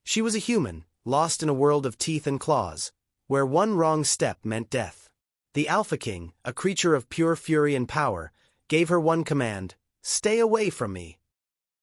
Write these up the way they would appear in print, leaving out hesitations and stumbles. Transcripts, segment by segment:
She was a human, lost in a world of teeth and claws, where one wrong step meant death. The Alpha King, a creature of pure fury and power, gave her one command: stay away from me.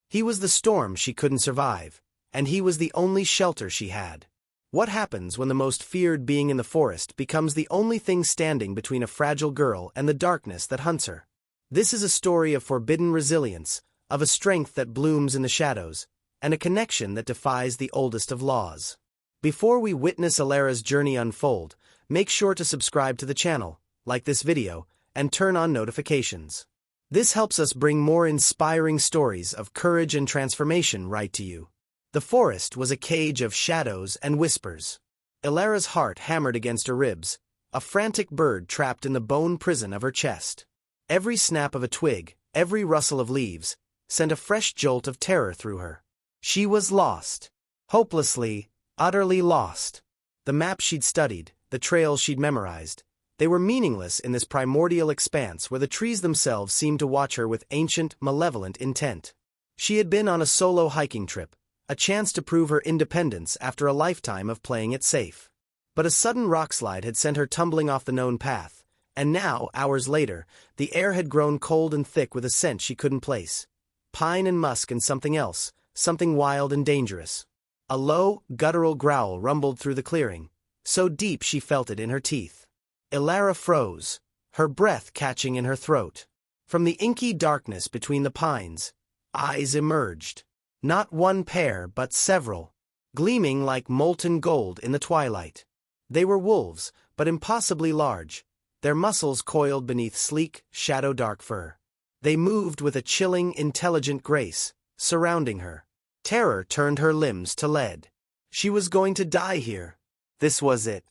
He was the storm she couldn't survive, and he was the only shelter she had. What happens when the most feared being in the forest becomes the only thing standing between a fragile girl and the darkness that hunts her? This is a story of forbidden resilience, of a strength that blooms in the shadows, and a connection that defies the oldest of laws. Before we witness Alara's journey unfold, make sure to subscribe to the channel, like this video, and turn on notifications. This helps us bring more inspiring stories of courage and transformation right to you. The forest was a cage of shadows and whispers. Alara's heart hammered against her ribs, a frantic bird trapped in the bone prison of her chest. Every snap of a twig, every rustle of leaves, sent a fresh jolt of terror through her. She was lost. Hopelessly, utterly lost. The maps she'd studied, the trails she'd memorized, they were meaningless in this primordial expanse where the trees themselves seemed to watch her with ancient, malevolent intent. She had been on a solo hiking trip, a chance to prove her independence after a lifetime of playing it safe. But a sudden rockslide had sent her tumbling off the known path, and now, hours later, the air had grown cold and thick with a scent she couldn't place. Pine and musk and something else, something wild and dangerous. A low, guttural growl rumbled through the clearing, so deep she felt it in her teeth. Alara froze, her breath catching in her throat. From the inky darkness between the pines, eyes emerged. Not one pair but several, gleaming like molten gold in the twilight. They were wolves, but impossibly large, their muscles coiled beneath sleek, shadow-dark fur. They moved with a chilling, intelligent grace, surrounding her. Terror turned her limbs to lead. She was going to die here. This was it.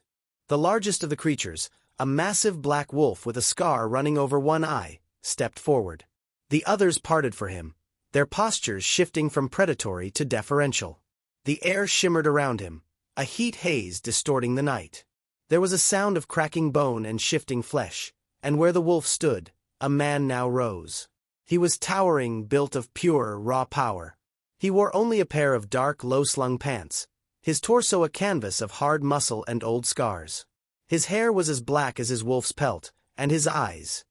The largest of the creatures, a massive black wolf with a scar running over one eye, stepped forward. The others parted for him, their postures shifting from predatory to deferential. The air shimmered around him, a heat haze distorting the night. There was a sound of cracking bone and shifting flesh, and where the wolf stood, a man now rose. He was towering, built of pure, raw power. He wore only a pair of dark, low-slung pants, his torso a canvas of hard muscle and old scars. His hair was as black as his wolf's pelt, and his eyes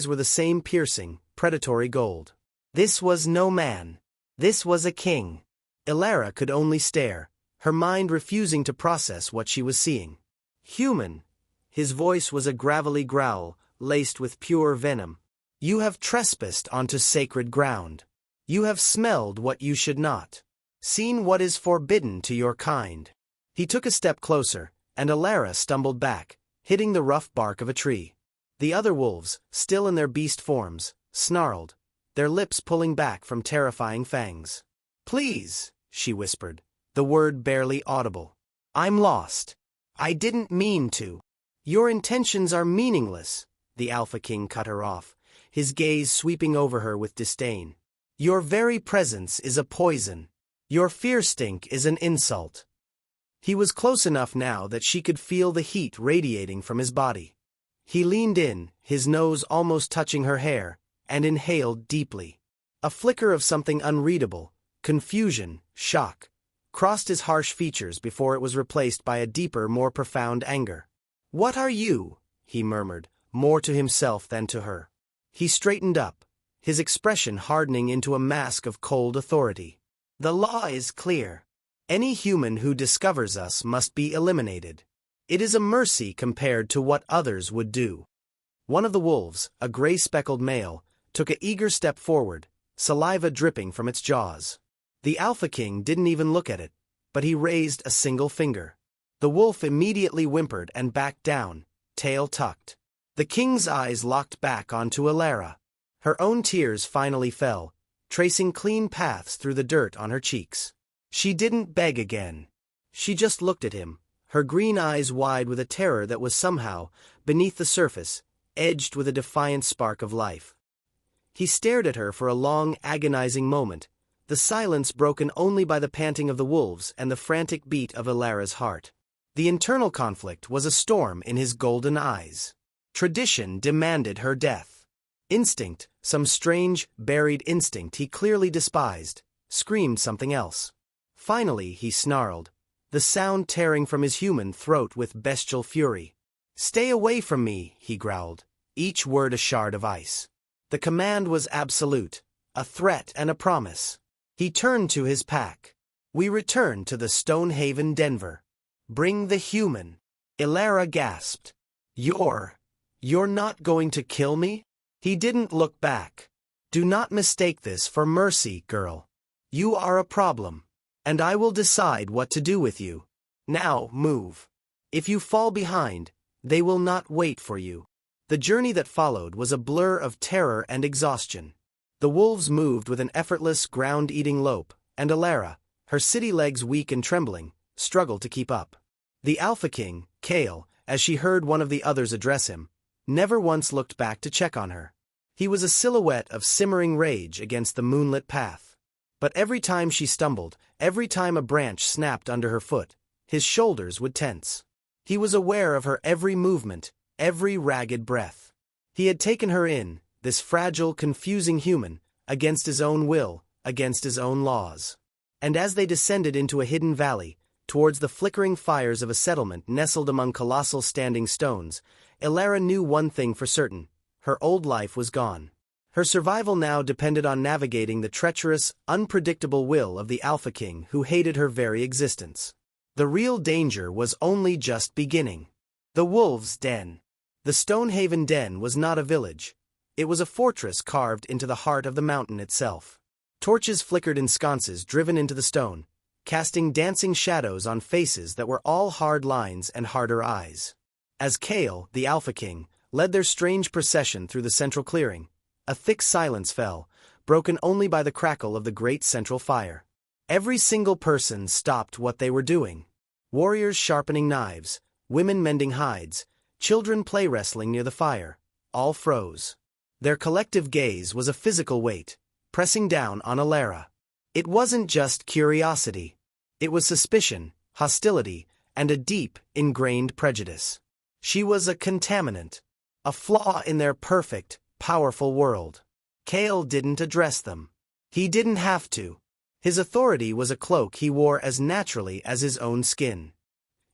were the same piercing, predatory gold. This was no man. This was a king. Alara could only stare, her mind refusing to process what she was seeing. Human. His voice was a gravelly growl, laced with pure venom. You have trespassed onto sacred ground. You have smelled what you should not. Seen what is forbidden to your kind. He took a step closer, and Alara stumbled back, hitting the rough bark of a tree. The other wolves, still in their beast forms, snarled, their lips pulling back from terrifying fangs. Please, she whispered, the word barely audible. I'm lost. I didn't mean to. Your intentions are meaningless, the Alpha King cut her off, his gaze sweeping over her with disdain. Your very presence is a poison. Your fear stink is an insult. He was close enough now that she could feel the heat radiating from his body. He leaned in, his nose almost touching her hair, and inhaled deeply. A flicker of something unreadable, confusion, shock, crossed his harsh features before it was replaced by a deeper, more profound anger. What are you? He murmured, more to himself than to her. He straightened up, his expression hardening into a mask of cold authority. The law is clear. Any human who discovers us must be eliminated. It is a mercy compared to what others would do. One of the wolves, a gray-speckled male, took an eager step forward, saliva dripping from its jaws. The Alpha King didn't even look at it, but he raised a single finger. The wolf immediately whimpered and backed down, tail tucked. The king's eyes locked back onto Alara. Her own tears finally fell, tracing clean paths through the dirt on her cheeks. She didn't beg again. She just looked at him, her green eyes wide with a terror that was somehow, beneath the surface, edged with a defiant spark of life. He stared at her for a long, agonizing moment, the silence broken only by the panting of the wolves and the frantic beat of Alara's heart. The internal conflict was a storm in his golden eyes. Tradition demanded her death. Instinct, some strange, buried instinct he clearly despised, screamed something else. Finally, he snarled, the sound tearing from his human throat with bestial fury. "Stay away from me," he growled, each word a shard of ice. The command was absolute, a threat and a promise. He turned to his pack. "We return to the Stonehaven Denver. Bring the human." Elara gasped. You're not going to kill me?" He didn't look back. "Do not mistake this for mercy, girl. You are a problem, and I will decide what to do with you. Now, move. If you fall behind, they will not wait for you." The journey that followed was a blur of terror and exhaustion. The wolves moved with an effortless, ground-eating lope, and Elara, her city legs weak and trembling, struggled to keep up. The Alpha King, Kale, as she heard one of the others address him, never once looked back to check on her. He was a silhouette of simmering rage against the moonlit path. But every time she stumbled, every time a branch snapped under her foot, his shoulders would tense. He was aware of her every movement, every ragged breath. He had taken her in, this fragile, confusing human, against his own will, against his own laws. And as they descended into a hidden valley, towards the flickering fires of a settlement nestled among colossal standing stones, Elara knew one thing for certain: her old life was gone. Her survival now depended on navigating the treacherous, unpredictable will of the Alpha King who hated her very existence. The real danger was only just beginning. The Wolves' Den. The Stonehaven Den was not a village. It was a fortress carved into the heart of the mountain itself. Torches flickered in sconces driven into the stone, casting dancing shadows on faces that were all hard lines and harder eyes. As Kale, the Alpha King, led their strange procession through the central clearing, a thick silence fell, broken only by the crackle of the great central fire. Every single person stopped what they were doing. Warriors sharpening knives, women mending hides, children play wrestling near the fire, all froze. Their collective gaze was a physical weight, pressing down on Elara. It wasn't just curiosity. It was suspicion, hostility, and a deep, ingrained prejudice. She was a contaminant, a flaw in their perfect, powerful world. Kale didn't address them. He didn't have to. His authority was a cloak he wore as naturally as his own skin.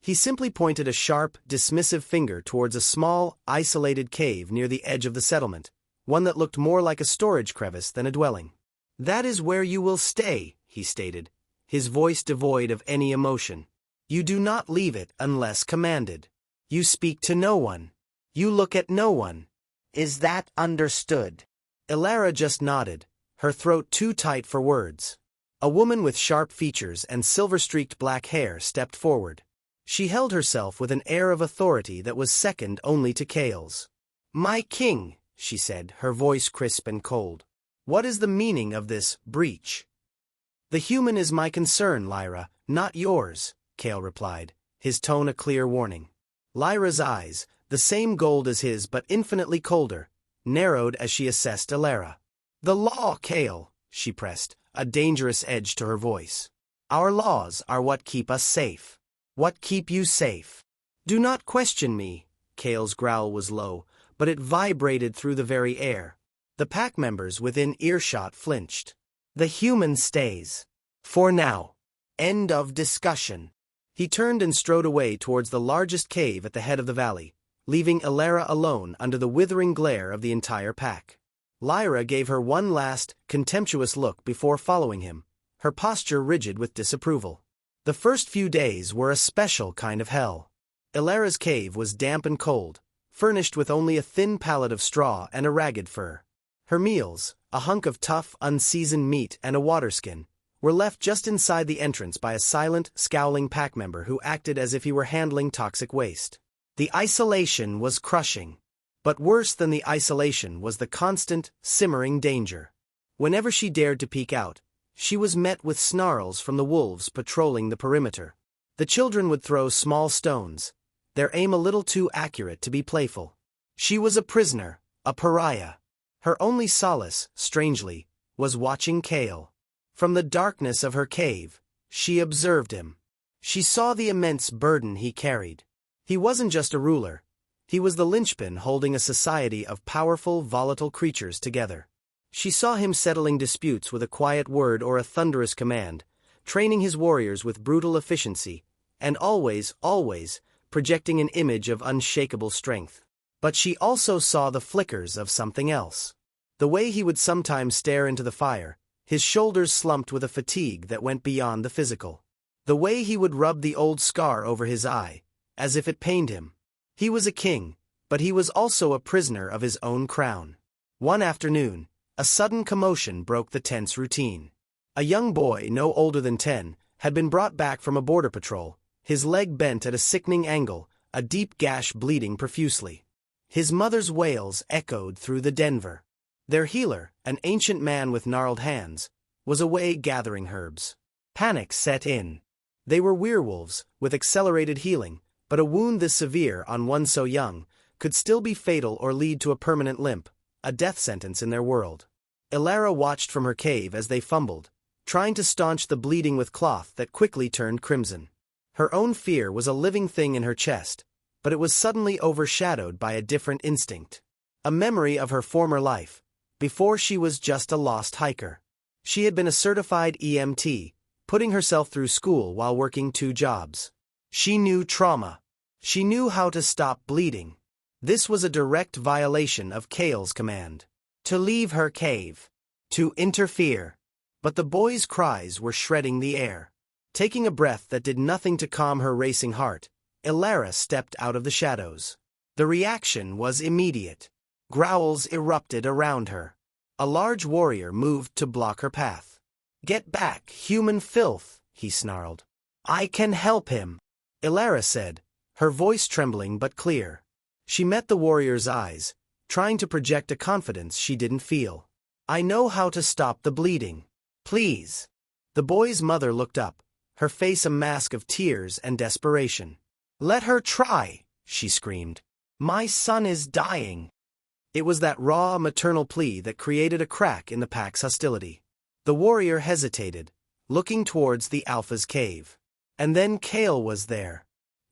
He simply pointed a sharp, dismissive finger towards a small, isolated cave near the edge of the settlement, one that looked more like a storage crevice than a dwelling. "That is where you will stay," he stated, his voice devoid of any emotion. "You do not leave it unless commanded. You speak to no one. You look at no one. Is that understood?" Elara just nodded, her throat too tight for words. A woman with sharp features and silver-streaked black hair stepped forward. She held herself with an air of authority that was second only to Kale's. "My king," she said, her voice crisp and cold. "What is the meaning of this breach?" "The human is my concern, Lyra, not yours," Kale replied, his tone a clear warning. Lyra's eyes, the same gold as his but infinitely colder, narrowed as she assessed Elara. "The law, Kale," she pressed, a dangerous edge to her voice. "Our laws are what keep us safe. What keep you safe. Do not question me." Kale's growl was low, but it vibrated through the very air. The pack members within earshot flinched. "The human stays. For now. End of discussion." He turned and strode away towards the largest cave at the head of the valley, leaving Elara alone under the withering glare of the entire pack. Lyra gave her one last, contemptuous look before following him, her posture rigid with disapproval. The first few days were a special kind of hell. Elara's cave was damp and cold, furnished with only a thin pallet of straw and a ragged fur. Her meals, a hunk of tough, unseasoned meat and a waterskin, were left just inside the entrance by a silent, scowling pack member who acted as if he were handling toxic waste. The isolation was crushing. But worse than the isolation was the constant, simmering danger. Whenever she dared to peek out, she was met with snarls from the wolves patrolling the perimeter. The children would throw small stones, their aim a little too accurate to be playful. She was a prisoner, a pariah. Her only solace, strangely, was watching Kale. From the darkness of her cave, she observed him. She saw the immense burden he carried. He wasn't just a ruler. He was the linchpin holding a society of powerful, volatile creatures together. She saw him settling disputes with a quiet word or a thunderous command, training his warriors with brutal efficiency, and always, projecting an image of unshakable strength. But she also saw the flickers of something else. The way he would sometimes stare into the fire, his shoulders slumped with a fatigue that went beyond the physical. The way he would rub the old scar over his eye, as if it pained him. He was a king, but he was also a prisoner of his own crown. One afternoon, a sudden commotion broke the tense routine. A young boy, no older than 10, had been brought back from a border patrol, his leg bent at a sickening angle, a deep gash bleeding profusely. His mother's wails echoed through the Denver. Their healer, an ancient man with gnarled hands, was away gathering herbs. Panic set in. They were werewolves, with accelerated healing, but a wound this severe on one so young could still be fatal or lead to a permanent limp, a death sentence in their world. Elara watched from her cave as they fumbled, trying to staunch the bleeding with cloth that quickly turned crimson. Her own fear was a living thing in her chest, but it was suddenly overshadowed by a different instinct. A memory of her former life, before she was just a lost hiker. She had been a certified EMT, putting herself through school while working 2 jobs. She knew trauma. She knew how to stop bleeding. This was a direct violation of Kale's command. To leave her cave. To interfere. But the boy's cries were shredding the air. Taking a breath that did nothing to calm her racing heart, Elara stepped out of the shadows. The reaction was immediate. Growls erupted around her. A large warrior moved to block her path. "Get back, human filth," he snarled. "I can help him," Elara said, her voice trembling but clear. She met the warrior's eyes, trying to project a confidence she didn't feel. "I know how to stop the bleeding. Please." The boy's mother looked up, her face a mask of tears and desperation. "Let her try," she screamed. "My son is dying." It was that raw maternal plea that created a crack in the pack's hostility. The warrior hesitated, looking towards the Alpha's cave. And then Kale was there.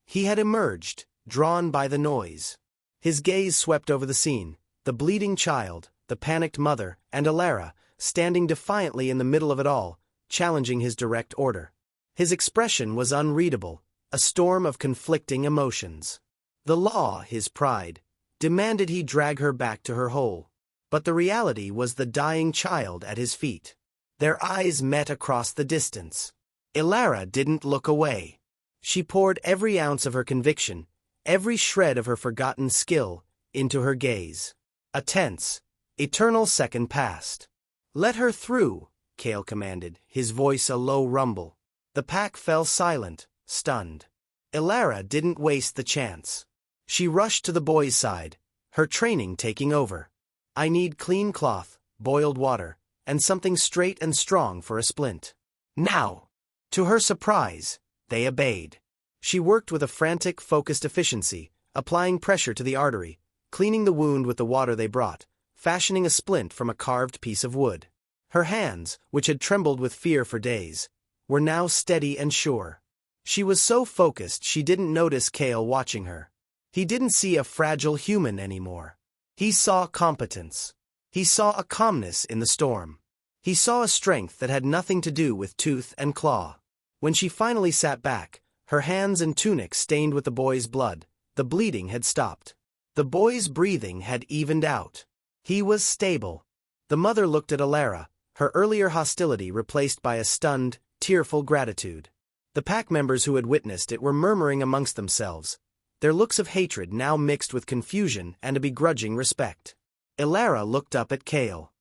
He had emerged, drawn by the noise. His gaze swept over the scene, the bleeding child, the panicked mother, and Elara, standing defiantly in the middle of it all, challenging his direct order. His expression was unreadable, a storm of conflicting emotions. The law, his pride, demanded he drag her back to her hole. But the reality was the dying child at his feet. Their eyes met across the distance. Elara didn't look away. She poured every ounce of her conviction, every shred of her forgotten skill, into her gaze. A tense, eternal second passed. "Let her through," Kale commanded, his voice a low rumble. The pack fell silent, stunned. Elara didn't waste the chance. She rushed to the boy's side, her training taking over. "I need clean cloth, boiled water, and something straight and strong for a splint. Now!" To her surprise, they obeyed. She worked with a frantic, focused efficiency, applying pressure to the artery, cleaning the wound with the water they brought, fashioning a splint from a carved piece of wood. Her hands, which had trembled with fear for days, were now steady and sure. She was so focused she didn't notice Kale watching her. He didn't see a fragile human anymore. He saw competence. He saw a calmness in the storm. He saw a strength that had nothing to do with tooth and claw. When she finally sat back, her hands and tunic stained with the boy's blood, the bleeding had stopped. The boy's breathing had evened out. He was stable. The mother looked at Elara, her earlier hostility replaced by a stunned, tearful gratitude. The pack members who had witnessed it were murmuring amongst themselves, their looks of hatred now mixed with confusion and a begrudging respect. Elara looked up at Kale.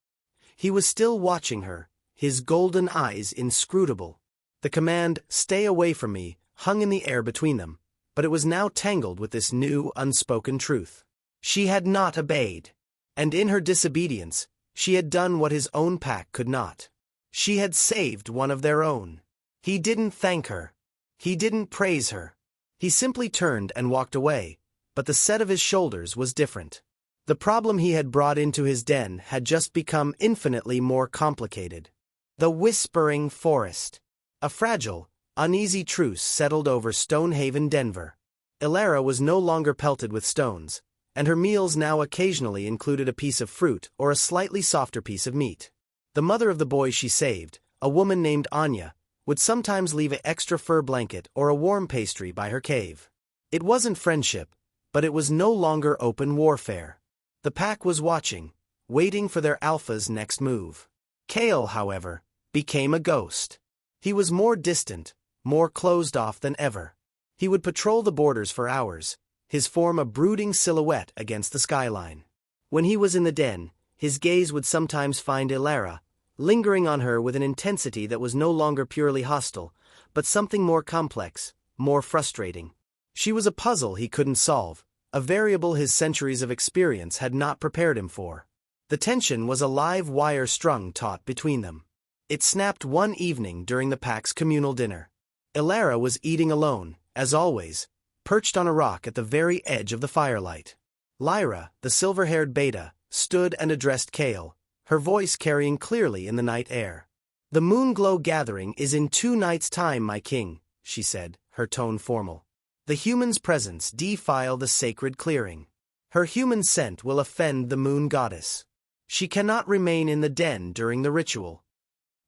He was still watching her, his golden eyes inscrutable. The command, "Stay away from me," hung in the air between them, but it was now tangled with this new, unspoken truth. She had not obeyed. And in her disobedience, she had done what his own pack could not. She had saved one of their own. He didn't thank her. He didn't praise her. He simply turned and walked away, but the set of his shoulders was different. The problem he had brought into his den had just become infinitely more complicated. The Whispering Forest. A fragile, uneasy truce settled over Stonehaven, Denver. Elara was no longer pelted with stones, and her meals now occasionally included a piece of fruit or a slightly softer piece of meat. The mother of the boy she saved, a woman named Anya, would sometimes leave an extra fur blanket or a warm pastry by her cave. It wasn't friendship, but it was no longer open warfare. The pack was watching, waiting for their alpha's next move. Kale, however, became a ghost. He was more distant, more closed off than ever. He would patrol the borders for hours, his form a brooding silhouette against the skyline. When he was in the den, his gaze would sometimes find Ilara, lingering on her with an intensity that was no longer purely hostile, but something more complex, more frustrating. She was a puzzle he couldn't solve, a variable his centuries of experience had not prepared him for. The tension was a live wire strung taut between them. It snapped one evening during the pack's communal dinner. Ilara was eating alone, as always, perched on a rock at the very edge of the firelight. Lyra, the silver-haired beta, stood and addressed Kale, her voice carrying clearly in the night air. "The Moonglow gathering is in 2 nights' time, my king," she said, her tone formal. "The human's presence defile the sacred clearing. Her human scent will offend the moon goddess. She cannot remain in the den during the ritual."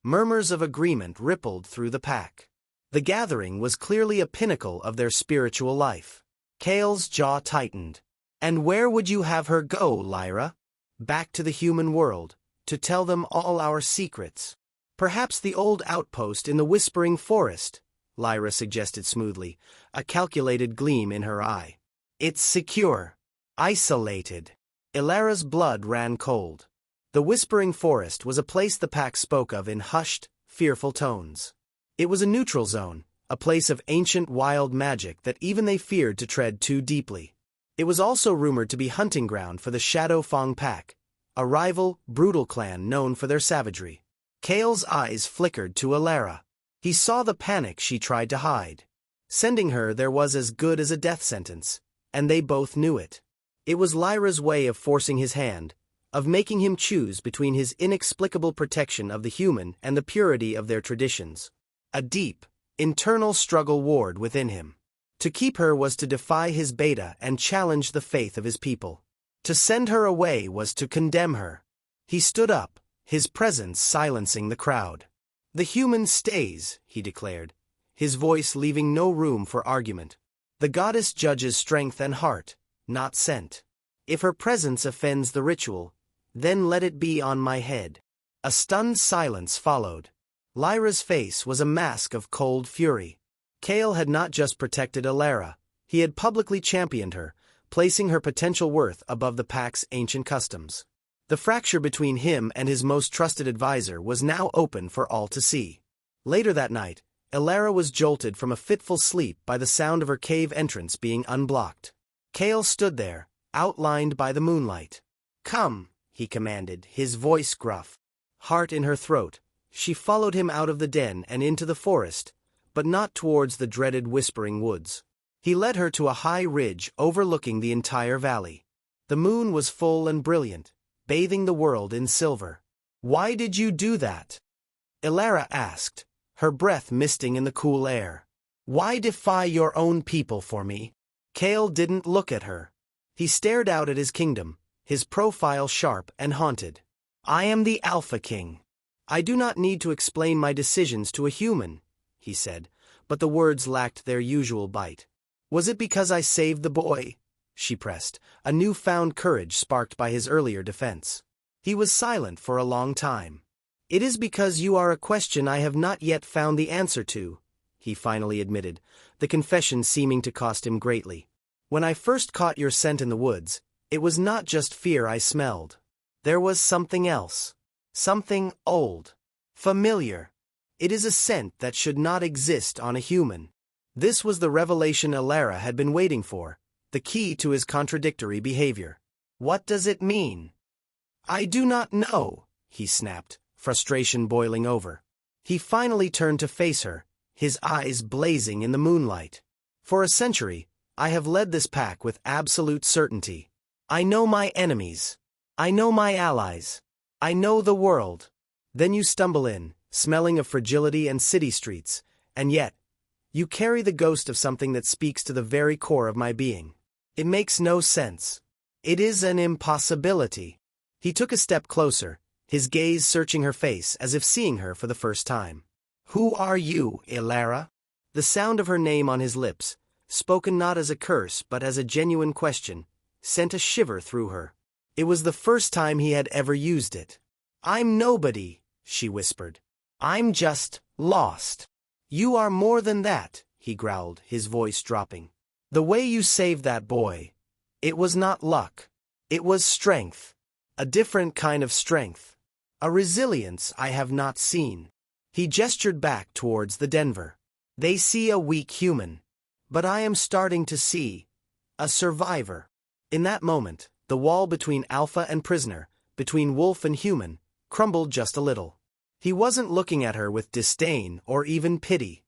Murmurs of agreement rippled through the pack. The gathering was clearly a pinnacle of their spiritual life. Kale's jaw tightened. "And where would you have her go, Lyra?" "Back to the human world, to tell them all our secrets." "Perhaps the old outpost in the Whispering Forest," Lyra suggested smoothly, a calculated gleam in her eye. "It's secure. Isolated." Ilara's blood ran cold. The Whispering Forest was a place the pack spoke of in hushed, fearful tones. It was a neutral zone, a place of ancient wild magic that even they feared to tread too deeply. It was also rumored to be hunting ground for the Shadow Fang pack, a rival, brutal clan known for their savagery. Kale's eyes flickered to Ilara. He saw the panic she tried to hide. Sending her there was as good as a death sentence, and they both knew it. It was Lyra's way of forcing his hand, of making him choose between his inexplicable protection of the human and the purity of their traditions. A deep, internal struggle warred within him. To keep her was to defy his beta and challenge the faith of his people. To send her away was to condemn her. He stood up, his presence silencing the crowd. "The human stays," he declared, his voice leaving no room for argument. "The goddess judges strength and heart, not scent. If her presence offends the ritual, then let it be on my head." A stunned silence followed. Lyra's face was a mask of cold fury. Kale had not just protected Ilara, he had publicly championed her, placing her potential worth above the pack's ancient customs. The fracture between him and his most trusted advisor was now open for all to see. Later that night, Ilara was jolted from a fitful sleep by the sound of her cave entrance being unblocked. Kale stood there, outlined by the moonlight. "Come," he commanded, his voice gruff. Heart in her throat, she followed him out of the den and into the forest, but not towards the dreaded Whispering Woods. He led her to a high ridge overlooking the entire valley. The moon was full and brilliant, bathing the world in silver. "Why did you do that?" Ilara asked, her breath misting in the cool air. "Why defy your own people for me?" Kale didn't look at her. He stared out at his kingdom, his profile sharp and haunted. "I am the Alpha King. I do not need to explain my decisions to a human," he said, but the words lacked their usual bite. "Was it because I saved the boy?" she pressed, a new-found courage sparked by his earlier defense. He was silent for a long time. "It is because you are a question I have not yet found the answer to," he finally admitted, the confession seeming to cost him greatly. "When I first caught your scent in the woods, it was not just fear I smelled. There was something else. Something old. Familiar. It is a scent that should not exist on a human." This was the revelation Ilara had been waiting for, the key to his contradictory behavior. "What does it mean?" "I do not know," he snapped, frustration boiling over. He finally turned to face her, his eyes blazing in the moonlight. "For a century, I have led this pack with absolute certainty. I know my enemies. I know my allies. I know the world." Then you stumble in, smelling of fragility and city streets, and yet, you carry the ghost of something that speaks to the very core of my being. It makes no sense. It is an impossibility. He took a step closer, his gaze searching her face as if seeing her for the first time. Who are you, Ilara? The sound of her name on his lips, spoken not as a curse but as a genuine question, sent a shiver through her. It was the first time he had ever used it. I'm nobody, she whispered. I'm just lost. You are more than that, he growled, his voice dropping. The way you saved that boy. It was not luck. It was strength. A different kind of strength. A resilience I have not seen. He gestured back towards the Denver. They see a weak human. But I am starting to see a survivor. In that moment, the wall between Alpha and prisoner, between wolf and human, crumbled just a little. He wasn't looking at her with disdain or even pity.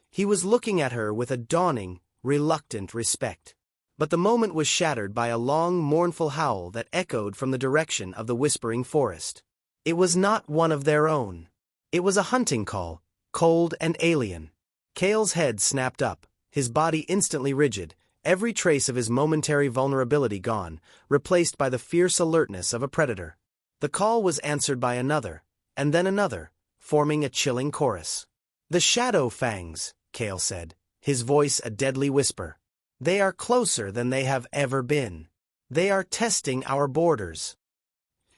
He was looking at her with a dawning, reluctant respect. But the moment was shattered by a long, mournful howl that echoed from the direction of the whispering forest. It was not one of their own. It was a hunting call, cold and alien. Kale's head snapped up, his body instantly rigid, every trace of his momentary vulnerability gone, replaced by the fierce alertness of a predator. The call was answered by another, and then another, forming a chilling chorus. The Shadow Fangs, Kale said, his voice a deadly whisper. They are closer than they have ever been. They are testing our borders.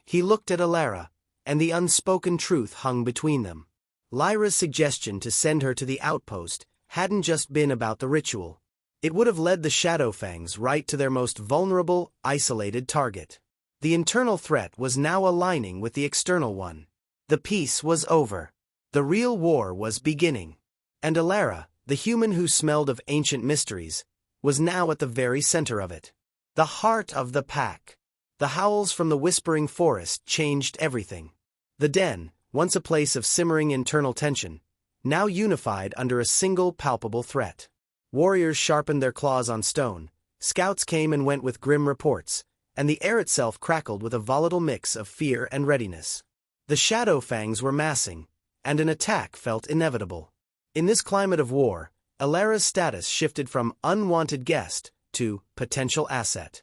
He looked at Ilara, and the unspoken truth hung between them. Lyra's suggestion to send her to the outpost hadn't just been about the ritual. It would have led the Shadowfangs right to their most vulnerable, isolated target. The internal threat was now aligning with the external one. The peace was over. The real war was beginning. And Ilara, the human who smelled of ancient mysteries, was now at the very center of it. The heart of the pack. The howls from the whispering forest changed everything. The den, once a place of simmering internal tension, now unified under a single palpable threat. Warriors sharpened their claws on stone, scouts came and went with grim reports, and the air itself crackled with a volatile mix of fear and readiness. The Shadowfangs were massing, and an attack felt inevitable. In this climate of war, Ilara's status shifted from unwanted guest to potential asset.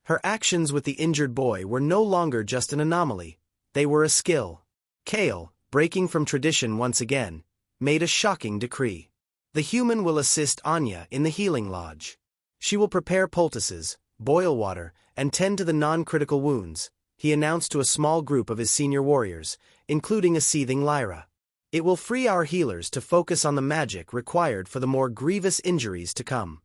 Her actions with the injured boy were no longer just an anomaly, they were a skill. Kale, breaking from tradition once again, made a shocking decree. The human will assist Anya in the healing lodge. She will prepare poultices, boil water, and tend to the non-critical wounds, he announced to a small group of his senior warriors, including a seething Lyra. It will free our healers to focus on the magic required for the more grievous injuries to come.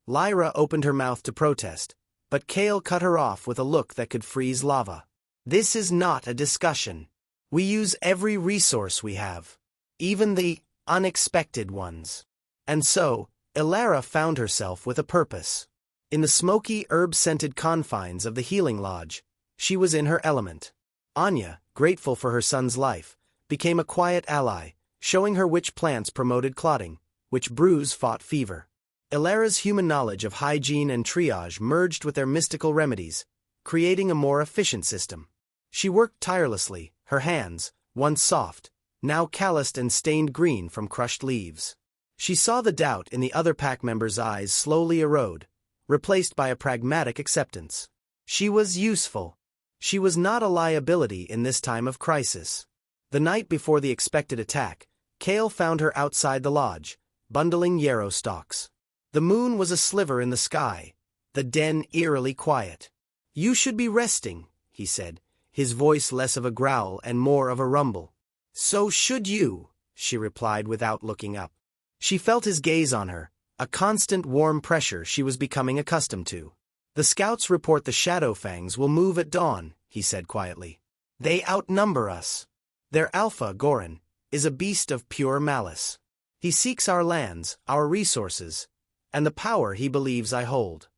Lyra opened her mouth to protest, but Kale cut her off with a look that could freeze lava. This is not a discussion. We use every resource we have, even the unexpected ones. And so, Ilara found herself with a purpose. In the smoky, herb-scented confines of the healing lodge, she was in her element. Anya, grateful for her son's life, became a quiet ally, showing her which plants promoted clotting, which brews fought fever. Ilara's human knowledge of hygiene and triage merged with their mystical remedies, creating a more efficient system. She worked tirelessly, her hands, once soft, now calloused and stained green from crushed leaves. She saw the doubt in the other pack members' eyes slowly erode, replaced by a pragmatic acceptance. She was useful. She was not a liability in this time of crisis. The night before the expected attack, Kale found her outside the lodge, bundling yarrow stalks. The moon was a sliver in the sky, the den eerily quiet. You should be resting, he said, his voice less of a growl and more of a rumble. So should you, she replied without looking up. She felt his gaze on her, a constant warm pressure she was becoming accustomed to. The scouts report the Shadowfangs will move at dawn, he said quietly. They outnumber us. Their alpha, Goran, is a beast of pure malice. He seeks our lands, our resources, and the power he believes I hold.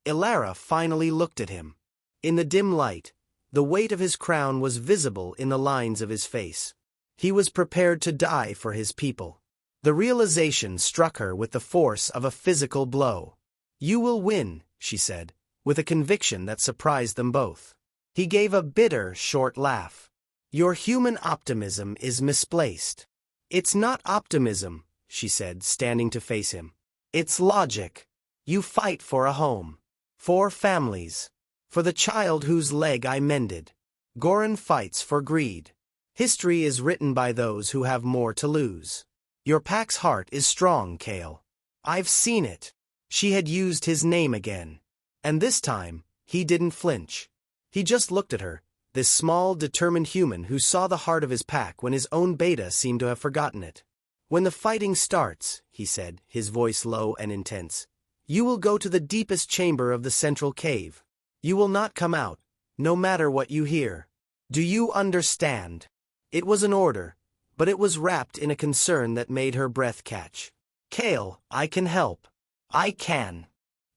Ilara finally looked at him. In the dim light, the weight of his crown was visible in the lines of his face. He was prepared to die for his people. The realization struck her with the force of a physical blow. You will win, she said, with a conviction that surprised them both. He gave a bitter, short laugh. Your human optimism is misplaced. It's not optimism, she said, standing to face him. It's logic. You fight for a home. For families. For the child whose leg I mended. Goran fights for greed. History is written by those who have more to lose. Your pack's heart is strong, Kale. I've seen it. She had used his name again. And this time, he didn't flinch. He just looked at her, this small, determined human who saw the heart of his pack when his own beta seemed to have forgotten it. When the fighting starts, he said, his voice low and intense, you will go to the deepest chamber of the central cave. You will not come out, no matter what you hear. Do you understand? It was an order, but it was wrapped in a concern that made her breath catch. Kale, I can help. I can.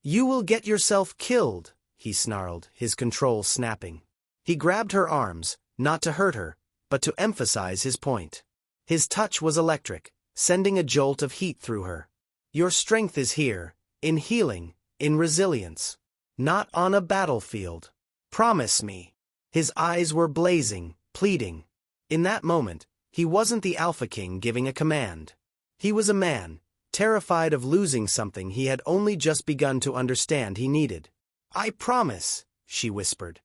You will get yourself killed, he snarled, his control snapping. He grabbed her arms, not to hurt her, but to emphasize his point. His touch was electric, sending a jolt of heat through her. Your strength is here, in healing, in resilience. Not on a battlefield. Promise me. His eyes were blazing, pleading. In that moment, he wasn't the Alpha King giving a command. He was a man, terrified of losing something he had only just begun to understand he needed. I promise, she whispered.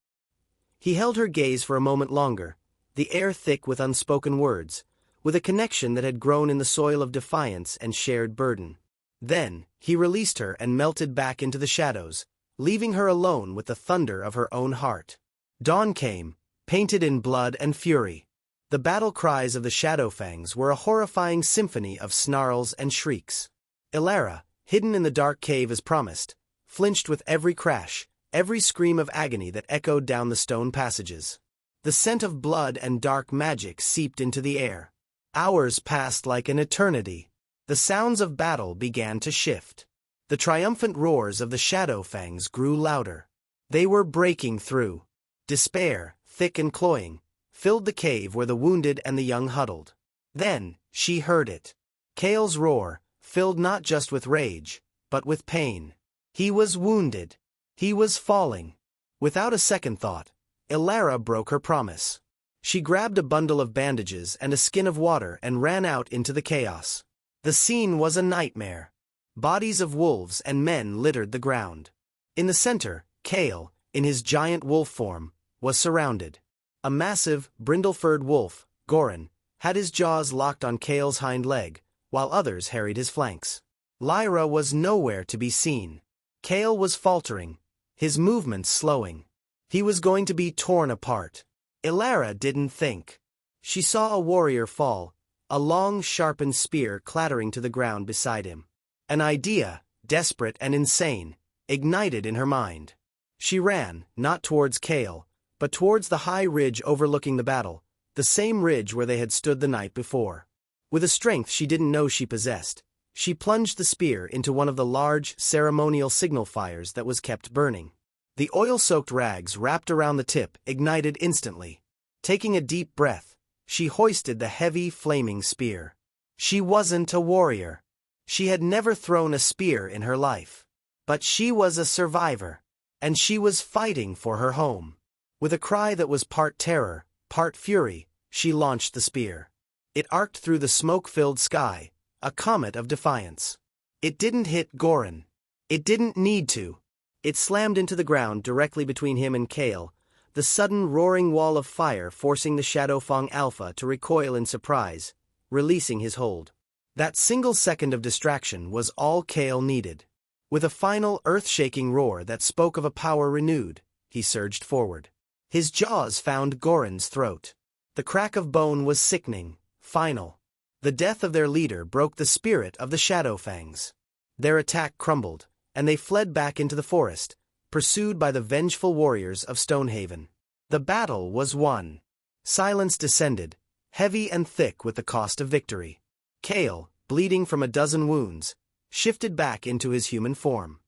He held her gaze for a moment longer, the air thick with unspoken words, with a connection that had grown in the soil of defiance and shared burden. Then, he released her and melted back into the shadows, leaving her alone with the thunder of her own heart. Dawn came, painted in blood and fury. The battle cries of the Shadowfangs were a horrifying symphony of snarls and shrieks. Ilara, hidden in the dark cave as promised, flinched with every crash, every scream of agony that echoed down the stone passages. The scent of blood and dark magic seeped into the air. Hours passed like an eternity. The sounds of battle began to shift. The triumphant roars of the Shadowfangs grew louder. They were breaking through. Despair, thick and cloying, filled the cave where the wounded and the young huddled. Then, she heard it. Kale's roar, filled not just with rage, but with pain. He was wounded. He was falling. Without a second thought, Ilara broke her promise. She grabbed a bundle of bandages and a skin of water and ran out into the chaos. The scene was a nightmare. Bodies of wolves and men littered the ground. In the center, Kale, in his giant wolf form, was surrounded. A massive, brindle-furred wolf, Gorin, had his jaws locked on Kale's hind leg, while others harried his flanks. Lyra was nowhere to be seen. Kale was faltering, his movements slowing. He was going to be torn apart. Ilara didn't think. She saw a warrior fall, a long, sharpened spear clattering to the ground beside him. An idea, desperate and insane, ignited in her mind. She ran, not towards Kale, but towards the high ridge overlooking the battle, the same ridge where they had stood the night before. With a strength she didn't know she possessed, she plunged the spear into one of the large, ceremonial signal fires that was kept burning. The oil-soaked rags wrapped around the tip ignited instantly. Taking a deep breath, she hoisted the heavy, flaming spear. She wasn't a warrior. She had never thrown a spear in her life. But she was a survivor, and she was fighting for her home. With a cry that was part terror, part fury, she launched the spear. It arced through the smoke-filled sky, a comet of defiance. It didn't hit Gorin. It didn't need to. It slammed into the ground directly between him and Kale, the sudden roaring wall of fire forcing the Shadowfang Alpha to recoil in surprise, releasing his hold. That single second of distraction was all Kale needed. With a final earth-shaking roar that spoke of a power renewed, he surged forward. His jaws found Gorin's throat. The crack of bone was sickening, final. The death of their leader broke the spirit of the Shadowfangs. Their attack crumbled, and they fled back into the forest, pursued by the vengeful warriors of Stonehaven. The battle was won. Silence descended, heavy and thick with the cost of victory. Kale, bleeding from a dozen wounds, shifted back into his human form.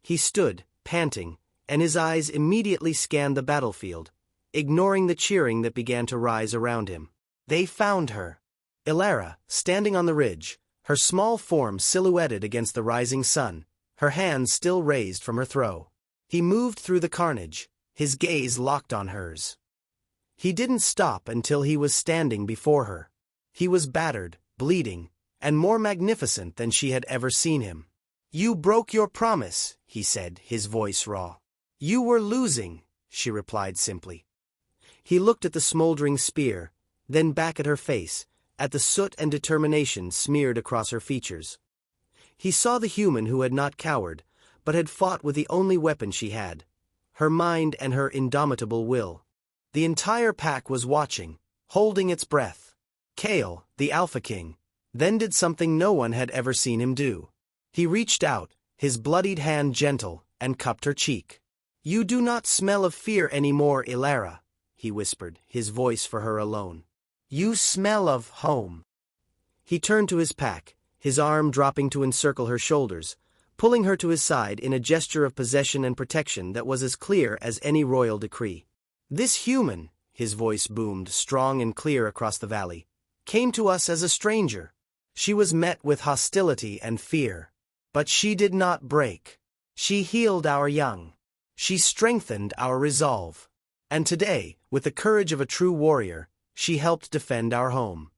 He stood, panting, and his eyes immediately scanned the battlefield, ignoring the cheering that began to rise around him. They found her. Ilara, standing on the ridge, her small form silhouetted against the rising sun, her hands still raised from her throw. He moved through the carnage, his gaze locked on hers. He didn't stop until he was standing before her. He was battered, bleeding, and more magnificent than she had ever seen him. "You broke your promise," he said, his voice raw. "You were losing," she replied simply. He looked at the smoldering spear, then back at her face, at the soot and determination smeared across her features. He saw the human who had not cowered, but had fought with the only weapon she had, her mind and her indomitable will. The entire pack was watching, holding its breath. Kale, the Alpha King, then did something no one had ever seen him do. He reached out, his bloodied hand gentle, and cupped her cheek. "You do not smell of fear any more, Ilara," he whispered, his voice for her alone. "You smell of home." He turned to his pack, his arm dropping to encircle her shoulders, pulling her to his side in a gesture of possession and protection that was as clear as any royal decree. "This human," his voice boomed strong and clear across the valley, "came to us as a stranger. She was met with hostility and fear. But she did not break. She healed our young. She strengthened our resolve. And today, with the courage of a true warrior, she helped defend our home."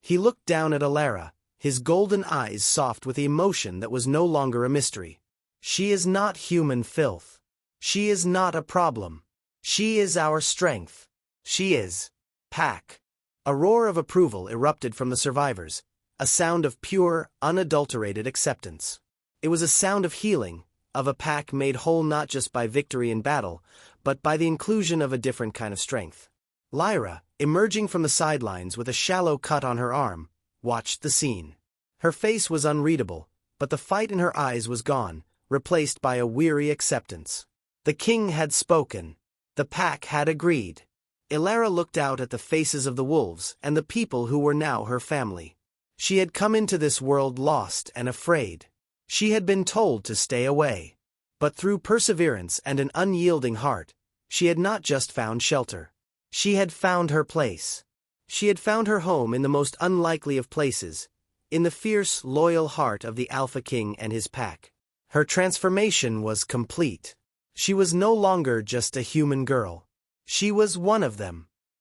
He looked down at Ilara, his golden eyes soft with emotion that was no longer a mystery. "She is not human filth. She is not a problem. She is our strength. She is pack." A roar of approval erupted from the survivors, a sound of pure, unadulterated acceptance. It was a sound of healing, of a pack made whole not just by victory in battle, but by the inclusion of a different kind of strength. Lyra, emerging from the sidelines with a shallow cut on her arm, watched the scene. Her face was unreadable, but the fight in her eyes was gone, replaced by a weary acceptance. The king had spoken. The pack had agreed. Ilara looked out at the faces of the wolves and the people who were now her family. She had come into this world lost and afraid. She had been told to stay away. But through perseverance and an unyielding heart, she had not just found shelter. She had found her place. She had found her home in the most unlikely of places, in the fierce, loyal heart of the Alpha King and his pack. Her transformation was complete. She was no longer just a human girl. She was one of them.